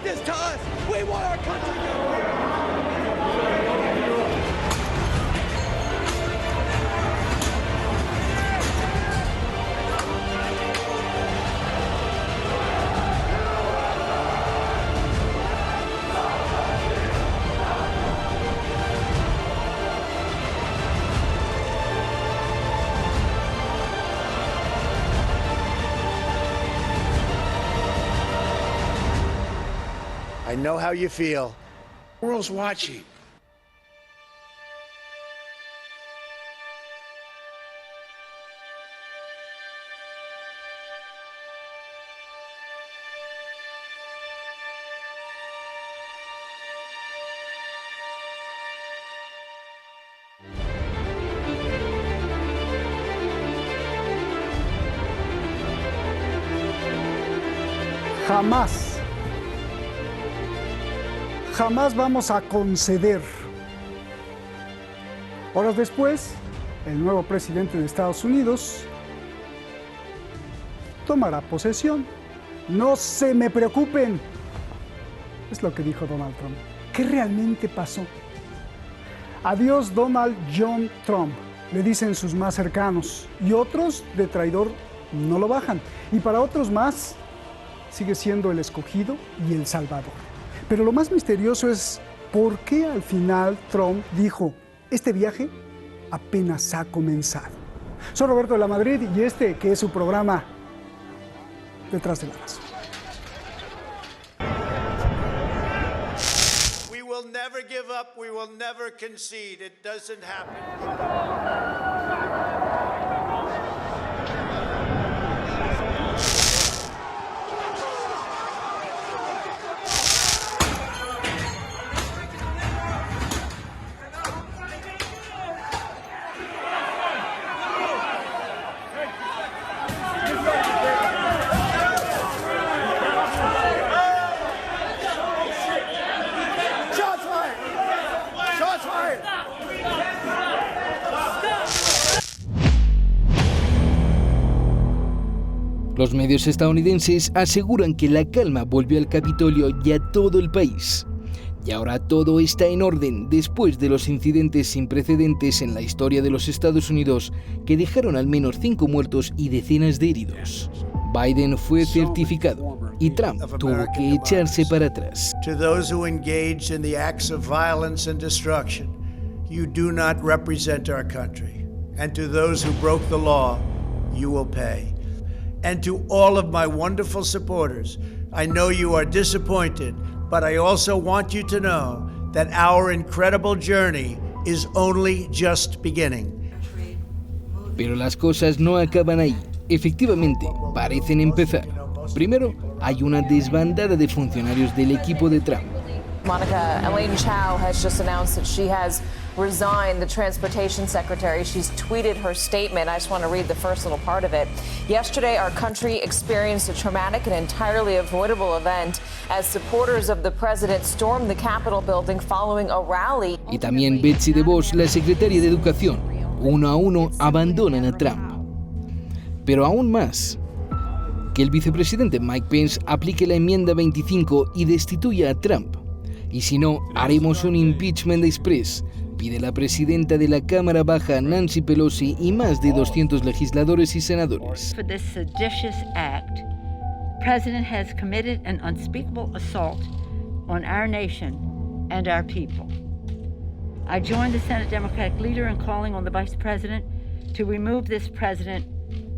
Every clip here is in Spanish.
did this to us. We want our country to go. I know how you feel. The world's watching. Jamás vamos a conceder. Horas después, el nuevo presidente de Estados Unidos tomará posesión. No se me preocupen. Es lo que dijo Donald Trump. ¿Qué realmente pasó? Adiós Donald John Trump, le dicen sus más cercanos. Y otros de traidor no lo bajan. Y para otros más, sigue siendo el escogido y el salvador. Pero lo más misterioso es por qué al final Trump dijo, este viaje apenas ha comenzado. Soy Roberto de la Madrid y este que es su programa Detrás de la Razón. We will never give up, we will never concede. It doesn't happen. Los medios estadounidenses aseguran que la calma volvió al Capitolio y a todo el país. Y ahora todo está en orden después de los incidentes sin precedentes en la historia de los Estados Unidos que dejaron al menos 5 muertos y decenas de heridos. Biden fue certificado y Trump tuvo que echarse para atrás. To those who engaged in the acts of violence and destruction, you do not represent our country. And to those who broke the law, you will pay. And to all of my wonderful supporters, I know you are disappointed, but I also want you to know that our incredible journey is only just beginning. Pero las cosas no acaban ahí. Efectivamente, parecen empezar. Primero, hay una desbandada de funcionarios del equipo de Trump. Monica, Elaine Chao has just announced that she has resigned the transportation secretary. She's tweeted her statement. I just want to read the first little part of it. Yesterday, our country experienced a traumatic and entirely avoidable event as supporters of the president stormed the Capitol building following a rally. Y también Betsy DeVos, la secretaria de Educación. Uno a uno abandonan a Trump. Pero aún más, que el vicepresidente Mike Pence aplique la enmienda 25 y destituya a Trump. Y si no, haremos un impeachment express, pide la presidenta de la Cámara Baja, Nancy Pelosi, y más de 200 legisladores y senadores. For this seditious act, the president has committed an unspeakable assault on our nation and our people. I join the Senate Democratic leader in calling on the vice president to remove this president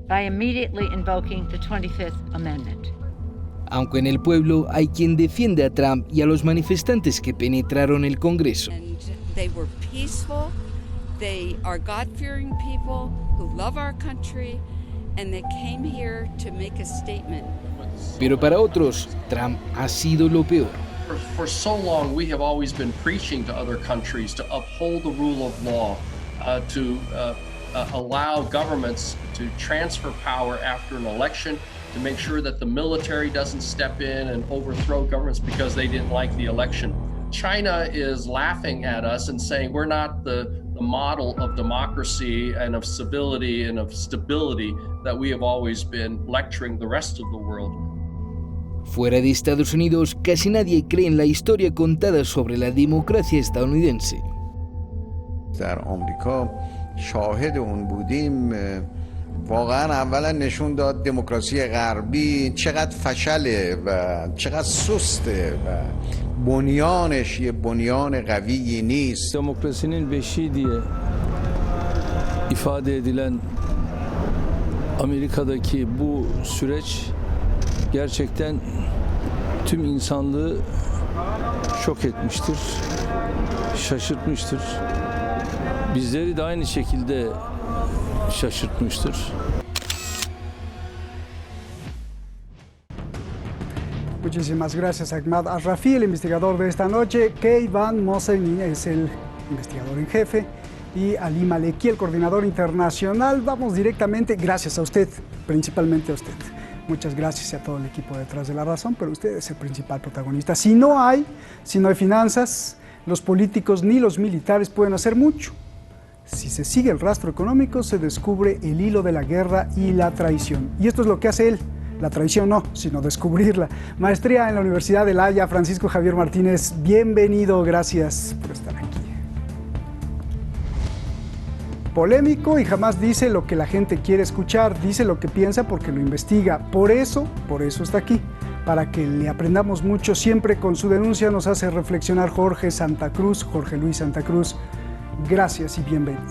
by immediately invoking the 25th Amendment. Aunque en el pueblo hay quien defiende a Trump y a los manifestantes que penetraron el Congreso. They were peaceful, they are God-fearing people who love our country, and they came here to make a statement. Pero para otros, Trump ha sido lo peor. For so long, we have always been preaching to other countries to uphold the rule of law, to allow governments to transfer power after an election, to make sure that the military doesn't step in and overthrow governments because they didn't like the election. China is laughing at us and saying we're not the model of democracy and of civility and of stability that we have always been lecturing the rest of the world. Fuera de Estados Unidos, casi nadie cree en la historia contada sobre la democracia estadounidense. در آمریکا شاهد اون بودیم واقعا اولا نشون داد دموکراسی غربی چقدر فشله و چقدر سسته و بنیانش یه بنیان قویی نیست. Demokrasinin beşiği diye ifade edilen Amerika'daki bu süreç gerçekten tüm insanlığı şok etmiştir, şaşırtmıştır. Bizleri de aynı şekilde şaşırtmıştır. Muchísimas gracias, Ahmad Al-Rafi, el investigador de esta noche. Keyvan Mohseni es el investigador en jefe. Y Ali Maleki, el coordinador internacional. Vamos directamente, gracias a usted, principalmente a usted. Muchas gracias a todo el equipo detrás de La Razón, pero usted es el principal protagonista. Si no hay finanzas, los políticos ni los militares pueden hacer mucho. Si se sigue el rastro económico, se descubre el hilo de la guerra y la traición. Y esto es lo que hace él. La traición no, sino descubrirla. Maestría en la Universidad de La Haya, Francisco Javier Martínez, bienvenido, gracias por estar aquí. Polémico y jamás dice lo que la gente quiere escuchar, dice lo que piensa porque lo investiga. Por eso está aquí, para que le aprendamos mucho. Siempre con su denuncia nos hace reflexionar Jorge Luis Santa Cruz. Gracias y bienvenido.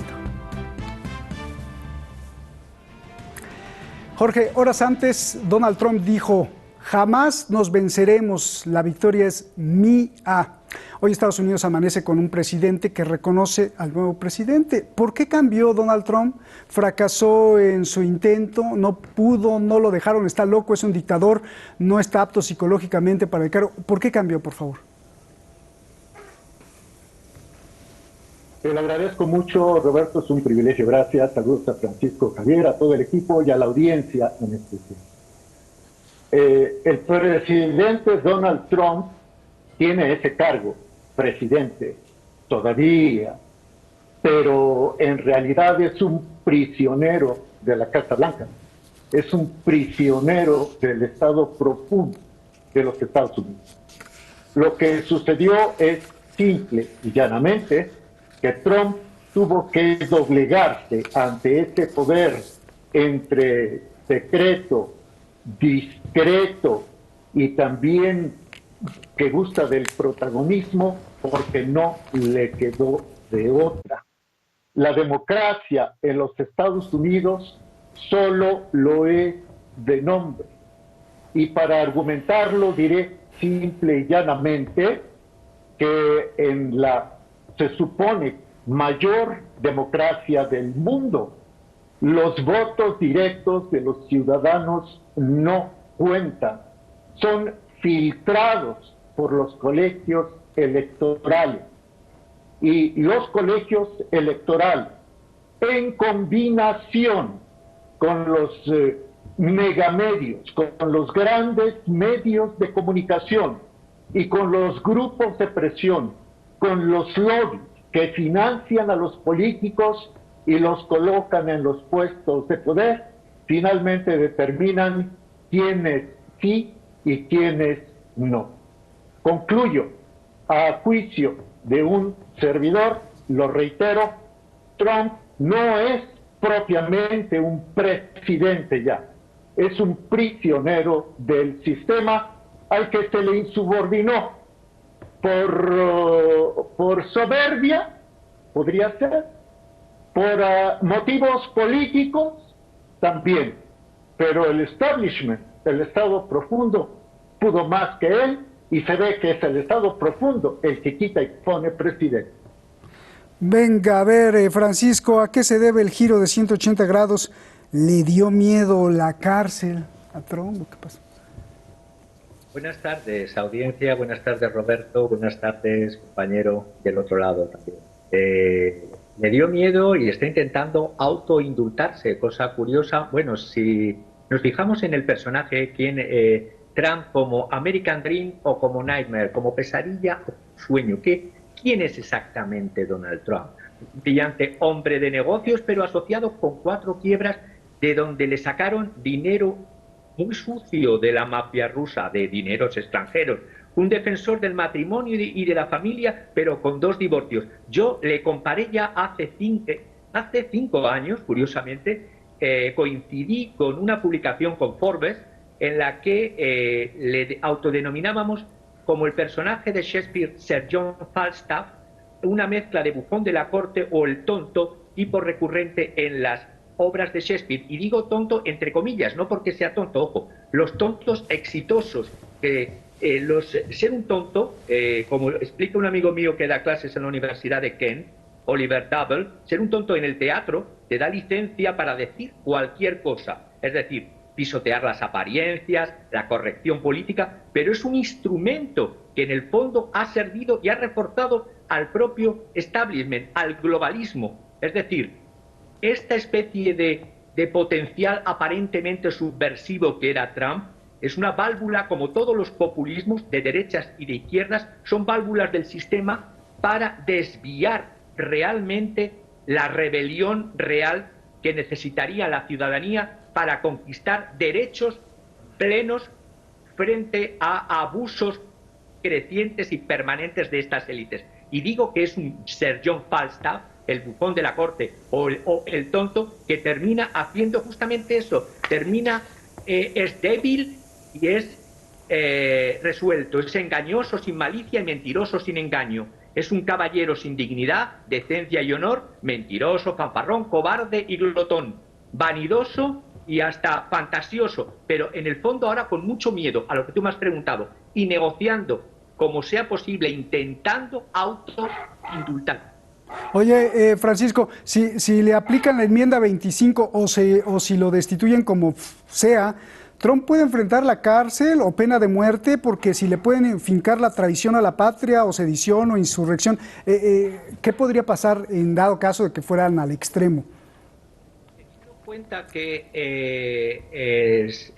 Jorge, horas antes, Donald Trump dijo: jamás nos venceremos, la victoria es mía. Hoy Estados Unidos amanece con un presidente que reconoce al nuevo presidente. ¿Por qué cambió Donald Trump? ¿Fracasó en su intento? ¿No pudo? ¿No lo dejaron? ¿Está loco? ¿Es un dictador? ¿No está apto psicológicamente para el cargo? ¿Por qué cambió, por favor? Te lo agradezco mucho, Roberto, es un privilegio. Gracias. Saludos a Francisco Javier, a todo el equipo y a la audiencia en especial. El presidente Donald Trump tiene ese cargo, presidente, todavía, pero en realidad es un prisionero de la Casa Blanca, es un prisionero del Estado profundo de los Estados Unidos. Lo que sucedió es simple y llanamente que Trump tuvo que doblegarse ante ese poder entre secreto, discreto y también que gusta del protagonismo porque no le quedó de otra. La democracia en los Estados Unidos solo lo es de nombre. Y para argumentarlo diré simple y llanamente que en la, se supone, mayor democracia del mundo, los votos directos de los ciudadanos no cuentan. Son filtrados por los colegios electorales. Y los colegios electorales, en combinación con los megamedios, con los grandes medios de comunicación y con los grupos de presión, con los lobbies que financian a los políticos y los colocan en los puestos de poder, finalmente determinan quiénes sí y quiénes no. Concluyo, a juicio de un servidor, lo reitero, Trump no es propiamente un presidente ya, es un prisionero del sistema al que se le insubordinó por soberbia, podría ser, por motivos políticos también, pero el establishment, el Estado profundo, pudo más que él y se ve que es el Estado profundo el que quita y pone presidente. Venga, a ver, Francisco, ¿a qué se debe el giro de 180 grados? ¿Le dio miedo la cárcel a Trump? ¿Qué pasó? Buenas tardes, audiencia. Buenas tardes, Roberto. Buenas tardes, compañero del otro lado también. Le dio miedo y está intentando autoindultarse, cosa curiosa. Bueno, si nos fijamos en el personaje, Trump como American Dream o como Nightmare, como pesadilla o sueño, ¿quién es exactamente Donald Trump? Un brillante hombre de negocios, pero asociado con 4 quiebras de donde le sacaron dinero muy sucio de la mafia rusa de dineros extranjeros, un defensor del matrimonio y de la familia, pero con 2 divorcios. Yo le comparé ya hace 5 años, curiosamente, coincidí con una publicación con Forbes en la que le autodenominábamos como el personaje de Shakespeare, Sir John Falstaff, una mezcla de bufón de la corte o el tonto, tipo recurrente en las obras de Shakespeare. Y digo tonto entre comillas, no porque sea tonto, ojo, los tontos exitosos. Ser un tonto, como explica un amigo mío que da clases en la Universidad de Kent, Oliver Double, ser un tonto en el teatro te da licencia para decir cualquier cosa, es decir, pisotear las apariencias, la corrección política, pero es un instrumento que en el fondo ha servido y ha reforzado al propio establishment, al globalismo. Es decir, esta especie de potencial aparentemente subversivo que era Trump es una válvula, como todos los populismos de derechas y de izquierdas, son válvulas del sistema para desviar realmente la rebelión real que necesitaría la ciudadanía para conquistar derechos plenos frente a abusos crecientes y permanentes de estas élites. Y digo que es un Sir John Falstaff, el bufón de la corte o el tonto, que termina haciendo justamente eso, es débil y es resuelto, es engañoso sin malicia y mentiroso sin engaño. Es un caballero sin dignidad, decencia y honor, mentiroso, fanfarrón, cobarde y glotón, vanidoso y hasta fantasioso, pero en el fondo ahora con mucho miedo a lo que tú me has preguntado y negociando como sea posible, intentando autoindultar. Oye, Francisco, si le aplican la enmienda 25 o si lo destituyen como sea, Trump puede enfrentar la cárcel o pena de muerte, porque si le pueden fincar la traición a la patria o sedición o insurrección, ¿qué podría pasar en dado caso de que fueran al extremo? Teniendo en cuenta que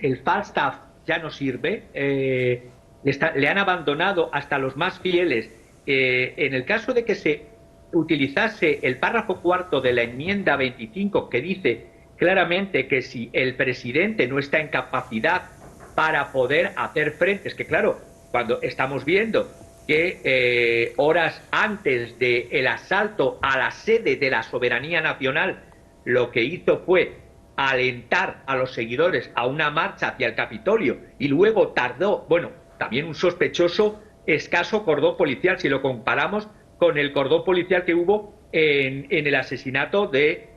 el Falstaff ya no sirve, le han abandonado hasta los más fieles. En el caso de que se utilizase el párrafo 4 de la enmienda 25, que dice claramente que si el presidente no está en capacidad para poder hacer frente, es que claro, cuando estamos viendo que horas antes del asalto a la sede de la soberanía nacional, lo que hizo fue alentar a los seguidores a una marcha hacia el Capitolio y luego tardó, bueno, también un sospechoso escaso cordón policial, si lo comparamos con el cordón policial que hubo en el asesinato de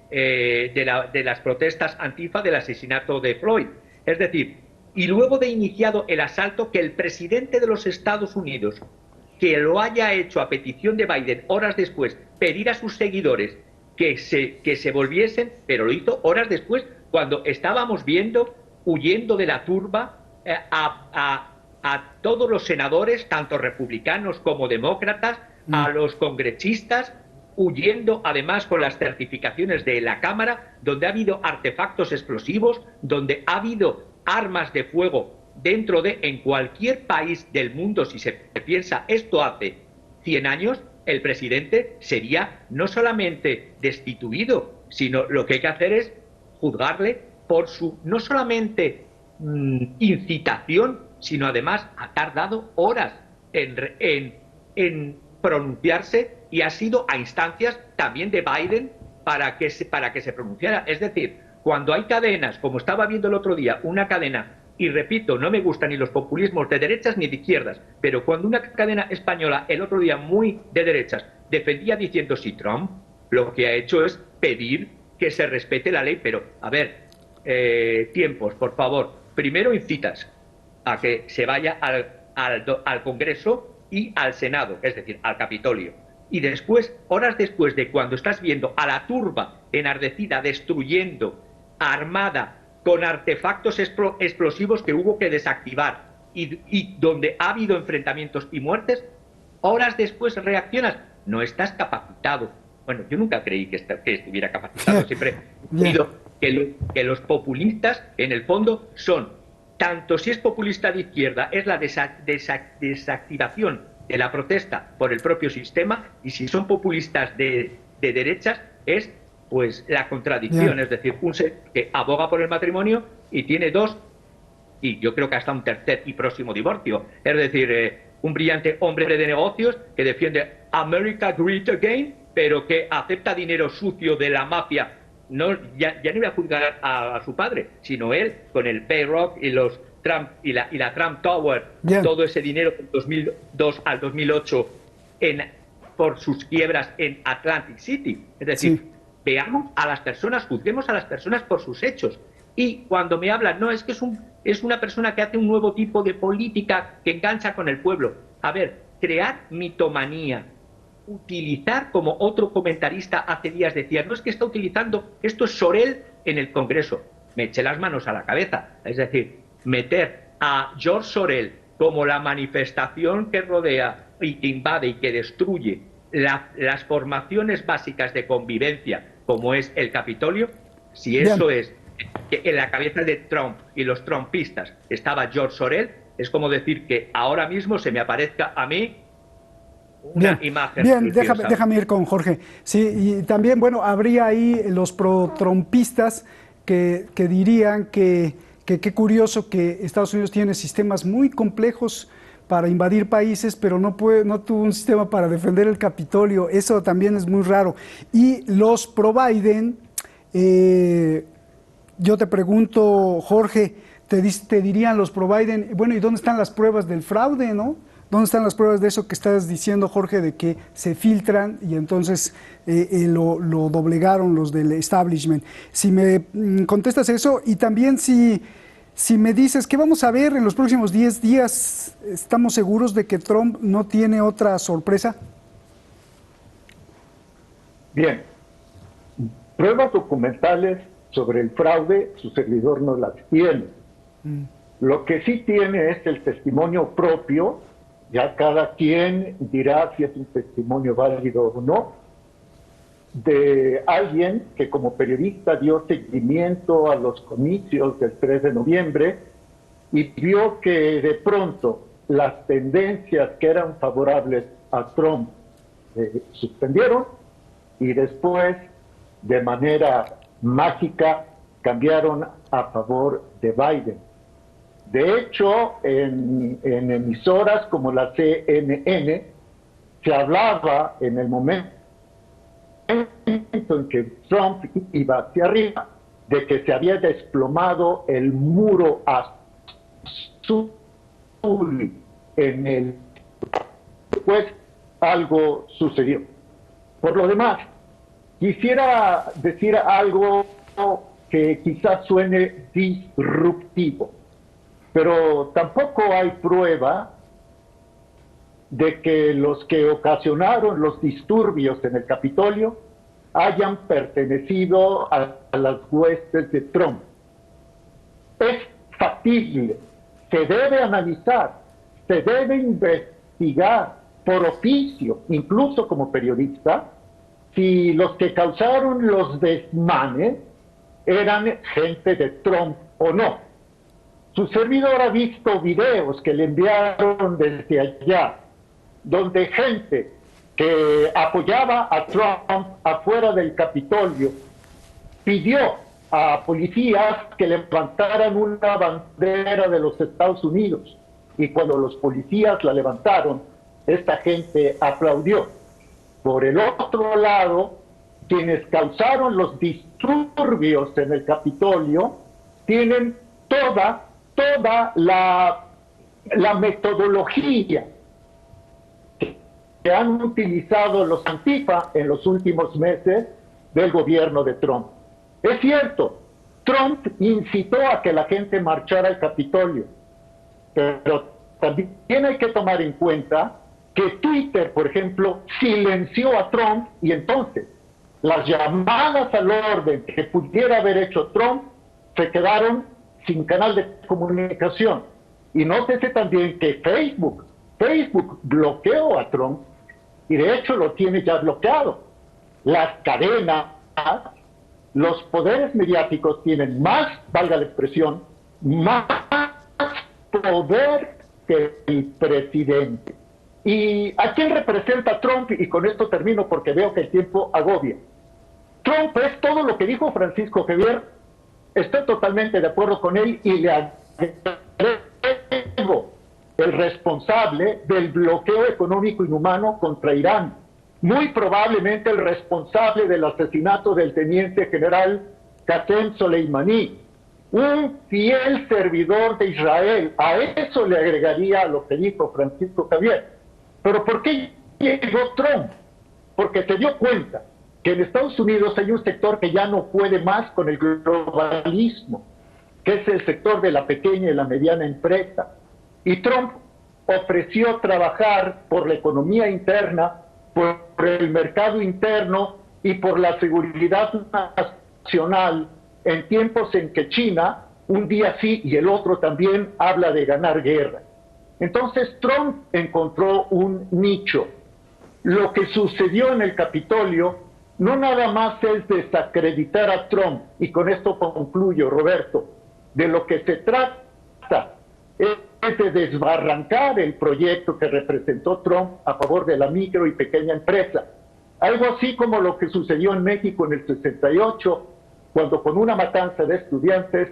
las protestas antifa, del asesinato de Floyd. Es decir, y luego de iniciado el asalto, que el presidente de los Estados Unidos, que lo haya hecho a petición de Biden horas después, pedir a sus seguidores que se volviesen, pero lo hizo horas después, cuando estábamos viendo, huyendo de la turba, a todos los senadores, tanto republicanos como demócratas, a los congresistas, huyendo además con las certificaciones de la Cámara, donde ha habido artefactos explosivos, donde ha habido armas de fuego dentro de, en cualquier país del mundo, si se piensa esto hace 100 años, el presidente sería no solamente destituido, sino lo que hay que hacer es juzgarle por su, no solamente incitación, sino además ha tardado horas en pronunciarse, y ha sido a instancias también de Biden para que se pronunciara. Es decir, cuando hay cadenas, como estaba viendo el otro día, una cadena, y repito, no me gustan ni los populismos de derechas ni de izquierdas, pero cuando una cadena española el otro día muy de derechas defendía diciendo si Trump lo que ha hecho es pedir que se respete la ley, pero a ver, tiempos, por favor. Primero incitas a que se vaya al Congreso y al Senado, es decir, al Capitolio. Y después, horas después de cuando estás viendo a la turba enardecida destruyendo, armada, con artefactos explosivos que hubo que desactivar y donde ha habido enfrentamientos y muertes, horas después reaccionas, no estás capacitado. Bueno, yo nunca creí que estuviera capacitado, siempre he creído que los populistas, en el fondo, son, tanto si es populista de izquierda, es la desactivación de la protesta por el propio sistema, y si son populistas de derechas, es pues la contradicción, es decir, un ser que aboga por el matrimonio y tiene dos y yo creo que hasta un tercer y próximo divorcio. Es decir, un brillante hombre de negocios que defiende America Great Again, pero que acepta dinero sucio de la mafia. No, ya no iba a juzgar a su padre, sino él con el Bayrock y los Trump y la Trump Tower, todo ese dinero del 2002 al 2008 por sus quiebras en Atlantic City. Es decir, veamos a las personas, juzguemos a las personas por sus hechos. Y cuando me hablan, no, es que es una persona que hace un nuevo tipo de política que engancha con el pueblo. A ver, crear mitomanía, utilizar, como otro comentarista hace días decía, no es que está utilizando, esto es Sorel en el Congreso. Me eché las manos a la cabeza. Es decir, meter a George Sorel como la manifestación que rodea y que invade y que destruye las formaciones básicas de convivencia, como es el Capitolio, si eso es que en la cabeza de Trump y los trumpistas estaba George Sorel, es como decir que ahora mismo se me aparezca a mí una imagen. Bien, déjame ir con Jorge. Sí, y también, bueno, habría ahí los pro-trumpistas que dirían que qué curioso que Estados Unidos tiene sistemas muy complejos para invadir países, pero no tuvo un sistema para defender el Capitolio. Eso también es muy raro. Y los pro-Biden, yo te pregunto, Jorge, te dirían los pro-Biden, bueno, ¿y dónde están las pruebas del fraude, no? ¿Dónde están las pruebas de eso que estás diciendo, Jorge, de que se filtran y entonces lo doblegaron los del establishment? Si me contestas eso, y también si me dices, ¿qué vamos a ver en los próximos 10 días? ¿Estamos seguros de que Trump no tiene otra sorpresa? Bien. Pruebas documentales sobre el fraude, su servidor no las tiene. Lo que sí tiene es el testimonio propio, ya cada quien dirá si es un testimonio válido o no, de alguien que como periodista dio seguimiento a los comicios del 3 de noviembre y vio que de pronto las tendencias que eran favorables a Trump suspendieron y después de manera mágica cambiaron a favor de Biden. De hecho, en emisoras como la CNN se hablaba en el momento en que Trump iba hacia arriba de que se había desplomado el muro azul en el... Pues algo sucedió. Por lo demás, quisiera decir algo que quizás suene disruptivo, pero tampoco hay prueba de que los que ocasionaron los disturbios en el Capitolio hayan pertenecido a las huestes de Trump. Es factible, se debe analizar, se debe investigar por oficio, incluso como periodista, si los que causaron los desmanes eran gente de Trump o no. Su servidor ha visto videos que le enviaron desde allá, donde gente que apoyaba a Trump afuera del Capitolio pidió a policías que levantaran una bandera de los Estados Unidos. Y cuando los policías la levantaron, esta gente aplaudió. Por el otro lado, quienes causaron los disturbios en el Capitolio tienen toda la metodología que han utilizado los Antifa en los últimos meses del gobierno de Trump. Es cierto, Trump incitó a que la gente marchara al Capitolio, pero también hay que tomar en cuenta que Twitter, por ejemplo, silenció a Trump y entonces las llamadas al orden que pudiera haber hecho Trump se quedaron sin canal de comunicación. Y nótese también que Facebook bloqueó a Trump y de hecho lo tiene ya bloqueado. Las cadenas, los poderes mediáticos tienen más, valga la expresión, más poder que el presidente. ¿Y a quién representa Trump? Y con esto termino porque veo que el tiempo agobia. Trump es todo lo que dijo Francisco Javier. Estoy totalmente de acuerdo con él y le el responsable del bloqueo económico inhumano contra Irán, muy probablemente el responsable del asesinato del teniente general Qasem Soleimani, un fiel servidor de Israel. A eso le agregaría lo que dijo Francisco Javier. ¿Pero por qué llegó Trump? Porque se dio cuenta que en Estados Unidos hay un sector que ya no puede más con el globalismo, que es el sector de la pequeña y la mediana empresa. Y Trump ofreció trabajar por la economía interna, por el mercado interno y por la seguridad nacional en tiempos en que China, un día sí y el otro también, habla de ganar guerra. Entonces Trump encontró un nicho. Lo que sucedió en el Capitolio no nada más es desacreditar a Trump, y con esto concluyo, Roberto, de lo que se trata es de desbarrancar el proyecto que representó Trump a favor de la micro y pequeña empresa. Algo así como lo que sucedió en México en el 68, cuando con una matanza de estudiantes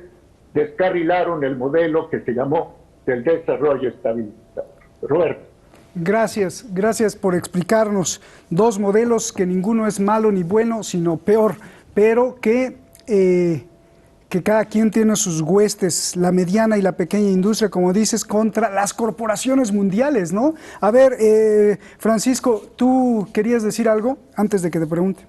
descarrilaron el modelo que se llamó del desarrollo estabilizado. Roberto. Gracias por explicarnos dos modelos que ninguno es malo ni bueno, sino peor, pero que cada quien tiene sus huestes, la mediana y la pequeña industria, como dices, contra las corporaciones mundiales, ¿no? A ver, Francisco, ¿tú querías decir algo antes de que te pregunte?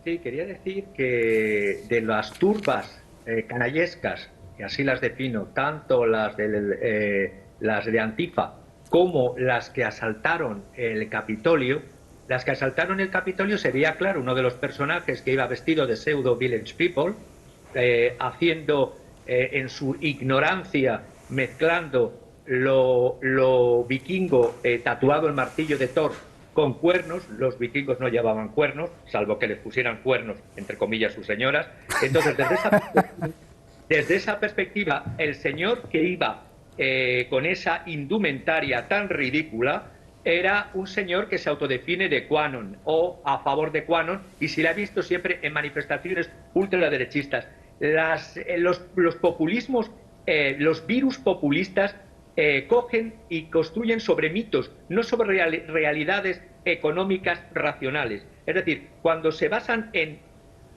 Sí, quería decir que de las turbas canallescas, y así las defino, tanto las de Antifa como las que asaltaron el Capitolio. Las que asaltaron el Capitolio sería, claro, uno de los personajes que iba vestido de pseudo Village People, haciendo en su ignorancia, mezclando lo vikingo tatuado el martillo de Thor con cuernos. Los vikingos no llevaban cuernos, salvo que les pusieran cuernos, entre comillas, sus señoras. Entonces, desde esa perspectiva, el señor que iba con esa indumentaria tan ridícula era un señor que se autodefine de QAnon o a favor de QAnon, y se le ha visto siempre en manifestaciones ultraderechistas. Los populismos, los virus populistas cogen y construyen sobre mitos, no sobre realidades económicas racionales. Es decir, cuando se basan en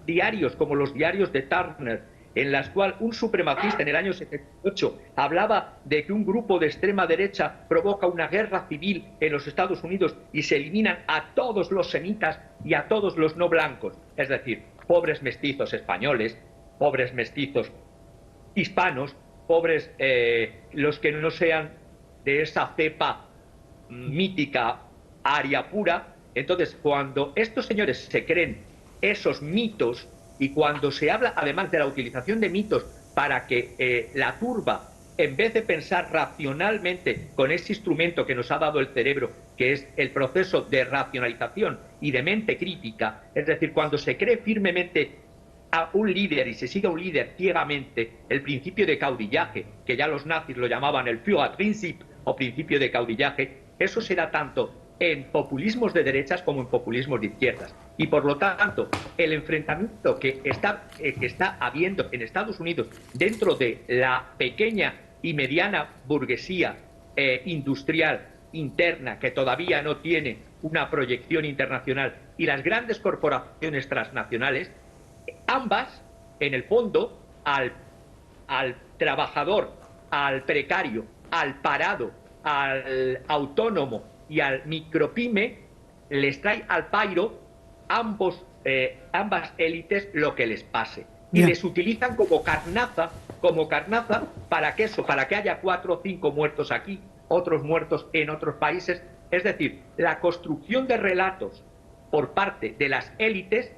diarios como los diarios de Turner, en las cuales un supremacista en el año 78 hablaba de que un grupo de extrema derecha provoca una guerra civil en los Estados Unidos y se eliminan a todos los semitas y a todos los no blancos, es decir, pobres mestizos españoles, pobres mestizos hispanos, pobres los que no sean de esa cepa mítica aria pura. Entonces, cuando estos señores se creen esos mitos, y cuando se habla además de la utilización de mitos para que la turba, en vez de pensar racionalmente con ese instrumento que nos ha dado el cerebro, que es el proceso de racionalización y de mente crítica, es decir, cuando se cree firmemente a un líder y se sigue a un líder ciegamente, el principio de caudillaje, que ya los nazis lo llamaban el Führerprinzip o principio de caudillaje, eso será tanto en populismos de derechas como en populismos de izquierdas. Y por lo tanto, el enfrentamiento que está habiendo en Estados Unidos dentro de la pequeña y mediana burguesía industrial interna, que todavía no tiene una proyección internacional, y las grandes corporaciones transnacionales, ambas, en el fondo, al trabajador, al precario, al parado, al autónomo y al micropyme, les trae al pairo ambas élites lo que les pase. Y les utilizan como carnaza para que haya 4 o 5 muertos aquí, otros muertos en otros países. Es decir, la construcción de relatos por parte de las élites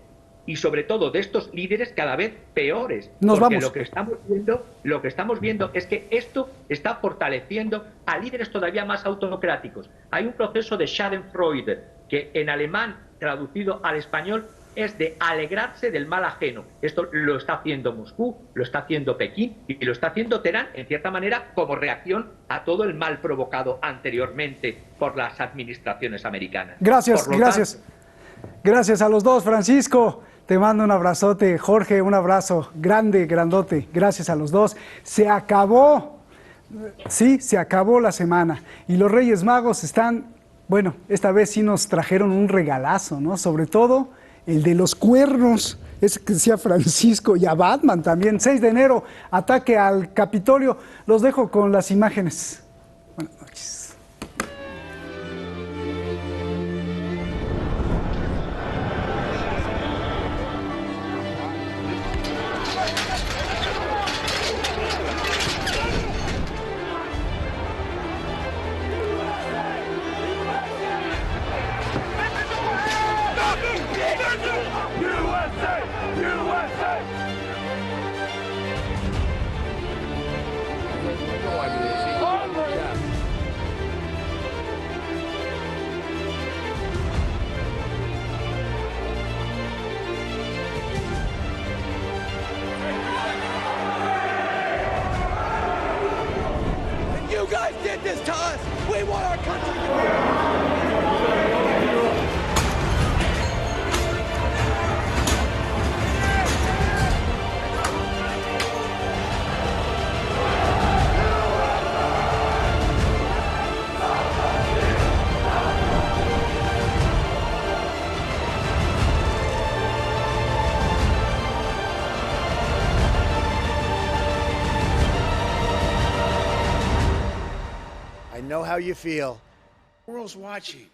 y sobre todo de estos líderes cada vez peores. Porque lo que estamos viendo es que esto está fortaleciendo a líderes todavía más autocráticos. Hay un proceso de Schadenfreude que en alemán, traducido al español, es de alegrarse del mal ajeno. Esto lo está haciendo Moscú, lo está haciendo Pekín y lo está haciendo Teherán, en cierta manera, como reacción a todo el mal provocado anteriormente por las administraciones americanas. Gracias a los dos, Francisco. Te mando un abrazote, Jorge, un abrazo grande, grandote. Gracias a los dos. Se acabó, sí, se acabó la semana. Y los Reyes Magos están, bueno, esta vez sí nos trajeron un regalazo, ¿no? Sobre todo el de los cuernos, ese que decía Francisco, y a Batman también. 6 de enero, ataque al Capitolio. Los dejo con las imágenes. Buenas noches. You guys did this to us. We want our country to I know how you feel. The world's watching.